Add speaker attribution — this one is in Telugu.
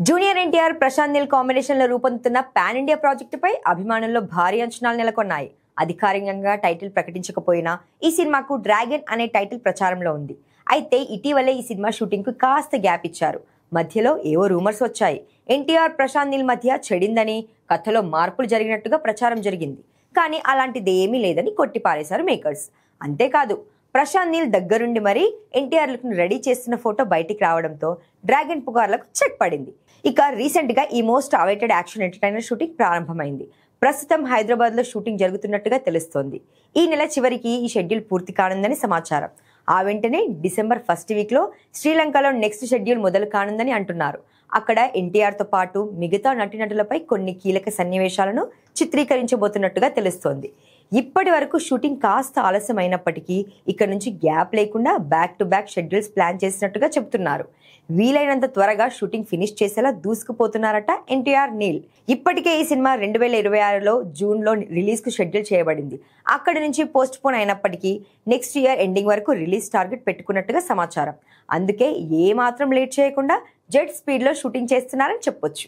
Speaker 1: జూనియర్ ఎన్టీఆర్ ప్రశాంత్ నీల్ కాంబినేషన్ లో రూపొందుతున్న పాన్ ఇండియా ప్రాజెక్టుపై అభిమానుల్లో భారీ అంచనాలు నెలకొన్నాయి. అధికారికంగా టైటిల్ ప్రకటించకపోయినా ఈ సినిమాకు డ్రాగన్ అనే టైటిల్ ప్రచారంలో ఉంది. అయితే ఇటీవలే ఈ సినిమా షూటింగ్ కు కాస్త గ్యాప్ ఇచ్చారు. మధ్యలో ఏవో రూమర్స్ వచ్చాయి. ఎన్టీఆర్ ప్రశాంత్ నీల్ మధ్య చెడిందని, కథలో మార్పులు జరిగినట్టుగా ప్రచారం జరిగింది. కానీ అలాంటిదేమీ లేదని కొట్టిపారేశారు మేకర్స్. అంతేకాదు, ప్రశాంత్ నీల్ దగ్గరుండి మరీ ఎన్టీఆర్ లుక్ ను రెడీ చేస్తున్న ఫోటో బయటికి రావడంతో డ్రాగన్ పుకార్లకు చెక్ పడింది. ఇక రీసెంట్ గా ఈ most awaited action entertainer shooting ప్రారంభమైంది. ప్రస్తుతం హైదరాబాద్ లో షూటింగ్ జరుగుతున్నట్టుగా తెలుస్తోంది. ఈ నెల చివరికి ఈ షెడ్యూల్ పూర్తి కానుందని సమాచారం. ఆ వెంటనే డిసెంబర్ ఫస్ట్ వీక్ లో శ్రీలంకలో నెక్స్ట్ షెడ్యూల్ మొదలు కానుందని అంటున్నారు. అక్కడ ఎన్టీఆర్ తో పాటు మిగతా నటీనటులపై కొన్ని కీలక సన్నివేశాలను చిత్రీకరించబోతున్నట్టుగా తెలుస్తోంది. ఇప్పటి వరకు షూటింగ్ కాస్త ఆలస్యం అయినప్పటికీ ఇక్కడ నుంచి గ్యాప్ లేకుండా back to back schedules plan చేసినట్టుగా చెబుతున్నారు. వీలైనంత త్వరగా షూటింగ్ ఫినిష్ చేసేలా దూసుకుపోతున్నారట ఎన్టీఆర్ నీల్. ఇప్పటికే ఈ సినిమా 2026లో జూన్ లో రిలీజ్ కు షెడ్యూల్ చేయబడింది. అక్కడి నుంచి పోస్ట్ పోన్ అయినప్పటికీ నెక్స్ట్ ఇయర్ ఎండింగ్ వరకు రిలీజ్ టార్గెట్ పెట్టుకున్నట్టుగా సమాచారం. అందుకే ఏ మాత్రం లేట్ చేయకుండా జెట్ స్పీడ్ లో షూటింగ్ చేస్తున్నారని చెప్పొచ్చు.